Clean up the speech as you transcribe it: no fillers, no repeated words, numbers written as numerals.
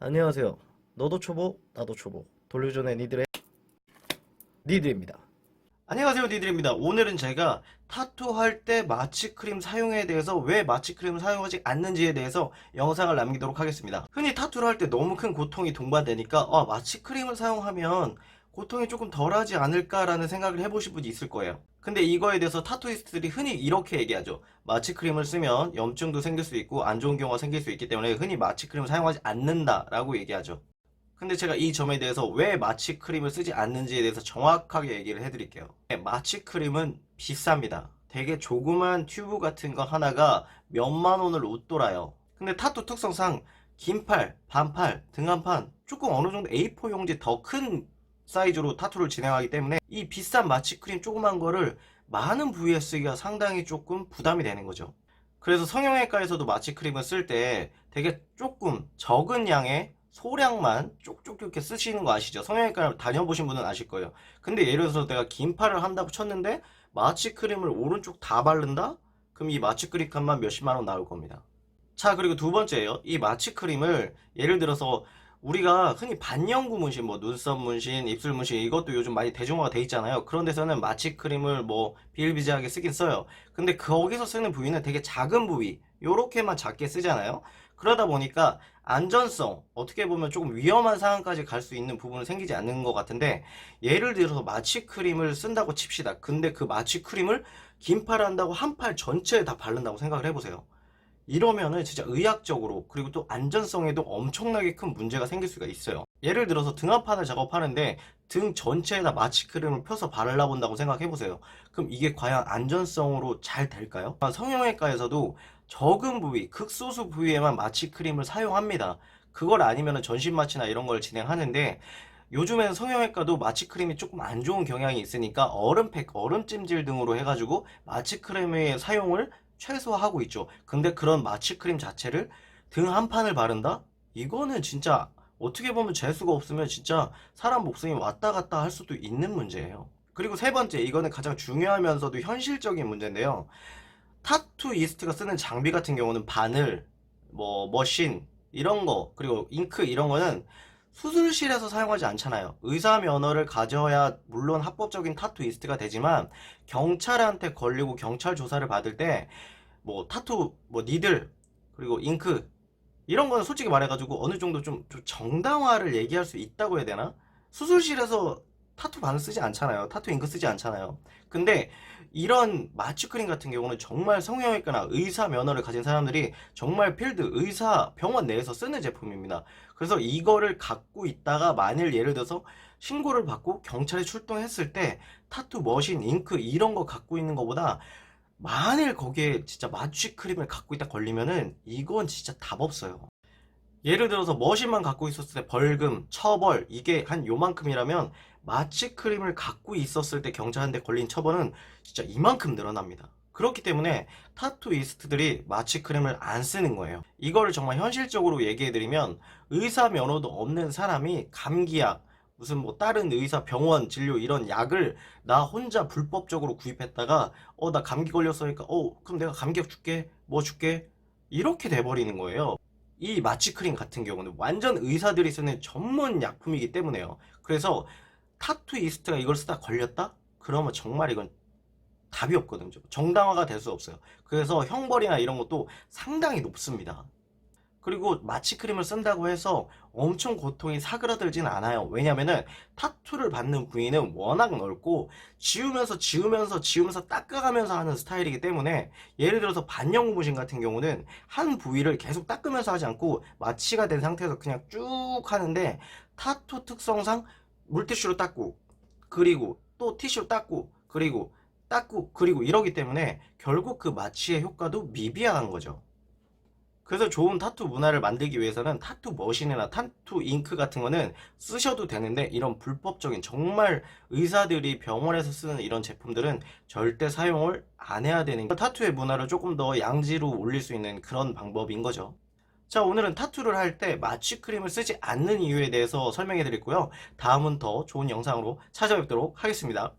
안녕하세요. 너도 초보, 나도 초보. 돌려주는 니들의 니들입니다. 안녕하세요, 니들입니다. 오늘은 제가 타투 할 때 마취크림 사용에 대해서 왜 마취크림을 사용하지 않는지에 대해서 영상을 남기도록 하겠습니다. 흔히 타투를 할 때 너무 큰 고통이 동반되니까 마취크림을 사용하면 고통이 조금 덜하지 않을까라는 생각을 해보신 분이 있을 거예요. 근데 이거에 대해서 타투이스트들이 흔히 이렇게 얘기하죠. 마취크림을 쓰면 염증도 생길 수 있고 안 좋은 경우가 생길 수 있기 때문에 흔히 마취크림을 사용하지 않는다라고 얘기하죠. 근데 제가 이 점에 대해서 왜 마취크림을 쓰지 않는지에 대해서 정확하게 얘기를 해드릴게요. 마취크림은 비쌉니다. 되게 조그만 튜브 같은 거 하나가 몇만 원을 웃돌아요. 근데 타투 특성상 긴팔, 반팔, 등한판 조금 어느 정도 A4 용지 더 큰 사이즈로 타투를 진행하기 때문에 이 비싼 마취크림 조그만 거를 많은 부위에 쓰기가 상당히 조금 부담이 되는 거죠. 그래서 성형외과에서도 마취크림을 쓸 때 되게 조금 적은 양의 소량만 쪽쪽 이렇게 쓰시는 거 아시죠? 성형외과 다녀보신 분은 아실 거예요. 근데 예를 들어서 내가 긴팔을 한다고 쳤는데 마취크림을 오른쪽 다 바른다? 그럼 이 마취크림 값만 몇십만 원 나올 겁니다. 자, 그리고 두 번째예요. 이 마취크림을 예를 들어서 우리가 흔히 반영구 문신, 뭐 눈썹 문신, 입술 문신 이것도 요즘 많이 대중화가 돼 있잖아요. 그런 데서는 마취크림을 뭐 비일비재하게 쓰긴 써요. 근데 거기서 쓰는 부위는 되게 작은 부위, 요렇게만 작게 쓰잖아요. 그러다 보니까 안전성, 어떻게 보면 조금 위험한 상황까지 갈 수 있는 부분은 생기지 않는 것 같은데, 예를 들어서 마취크림을 쓴다고 칩시다. 근데 그 마취크림을 긴팔 한다고 한 팔 전체에 다 바른다고 생각을 해보세요. 이러면은 진짜 의학적으로 그리고 또 안전성에도 엄청나게 큰 문제가 생길 수가 있어요. 예를 들어서 등한판을 작업하는데 등 전체에다 마취크림을 펴서 바르려 본다고 생각해보세요. 그럼 이게 과연 안전성으로 잘 될까요? 성형외과에서도 적은 부위, 극소수 부위에만 마취크림을 사용합니다. 그걸 아니면 전신 마취나 이런 걸 진행하는데, 요즘에는 성형외과도 마취크림이 조금 안 좋은 경향이 있으니까 얼음팩, 얼음찜질 등으로 해가지고 마취크림의 사용을 최소화하고 있죠. 근데 그런 마취크림 자체를 등 한 판을 바른다? 이거는 진짜 어떻게 보면 재수가 없으면 진짜 사람 목숨이 왔다 갔다 할 수도 있는 문제예요. 그리고 세 번째, 이거는 가장 중요하면서도 현실적인 문제인데요. 타투이스트가 쓰는 장비 같은 경우는 바늘, 뭐 머신 이런 거, 그리고 잉크 이런 거는 수술실에서 사용하지 않잖아요. 의사 면허를 가져야 물론 합법적인 타투이스트가 되지만, 경찰한테 걸리고 경찰 조사를 받을 때 뭐 타투, 뭐 니들, 그리고 잉크 이런 거는 솔직히 말해가지고 어느 정도 좀 정당화를 얘기할 수 있다고 해야 되나? 수술실에서 타투 바늘 쓰지 않잖아요. 타투 잉크 쓰지 않잖아요. 근데 이런 마취크림 같은 경우는 정말 성형외과나 의사 면허를 가진 사람들이 정말 필드 의사 병원 내에서 쓰는 제품입니다. 그래서 이거를 갖고 있다가 만일 예를 들어서 신고를 받고 경찰에 출동했을 때 타투 머신 잉크 이런 거 갖고 있는 것보다 만일 거기에 진짜 마취크림을 갖고 있다 걸리면은 이건 진짜 답 없어요. 예를 들어서 머신만 갖고 있었을 때 벌금, 처벌 이게 한 요만큼이라면, 마취크림을 갖고 있었을 때 경찰한테 걸린 처벌은 진짜 이만큼 늘어납니다. 그렇기 때문에 타투이스트들이 마취크림을 안 쓰는 거예요. 이거를 정말 현실적으로 얘기해드리면, 의사 면허도 없는 사람이 감기약, 무슨 뭐 다른 의사 병원 진료 이런 약을 나 혼자 불법적으로 구입했다가 나 감기 걸렸으니까 그럼 내가 감기약 줄게, 뭐 줄게, 이렇게 돼버리는 거예요. 이 마취크림 같은 경우는 완전 의사들이 쓰는 전문 약품이기 때문에요. 그래서 타투이스트가 이걸 쓰다 걸렸다? 그러면 정말 이건 답이 없거든요. 정당화가 될 수 없어요. 그래서 형벌이나 이런 것도 상당히 높습니다. 그리고 마취크림을 쓴다고 해서 엄청 고통이 사그라들진 않아요. 왜냐면은 타투를 받는 부위는 워낙 넓고 지우면서 닦아가면서 하는 스타일이기 때문에, 예를 들어서 반영구 문신 같은 경우는 한 부위를 계속 닦으면서 하지 않고 마취가 된 상태에서 그냥 쭉 하는데, 타투 특성상 물티슈로 닦고 그리고 또 티슈로 닦고 그리고 이러기 때문에 결국 그 마취의 효과도 미비한 거죠. 그래서 좋은 타투 문화를 만들기 위해서는 타투 머신이나 타투 잉크 같은 거는 쓰셔도 되는데, 이런 불법적인 정말 의사들이 병원에서 쓰는 이런 제품들은 절대 사용을 안 해야 되는 게 타투의 문화를 조금 더 양지로 올릴 수 있는 그런 방법인 거죠. 자, 오늘은 타투를 할 때 마취크림을 쓰지 않는 이유에 대해서 설명해 드렸고요. 다음은 더 좋은 영상으로 찾아뵙도록 하겠습니다.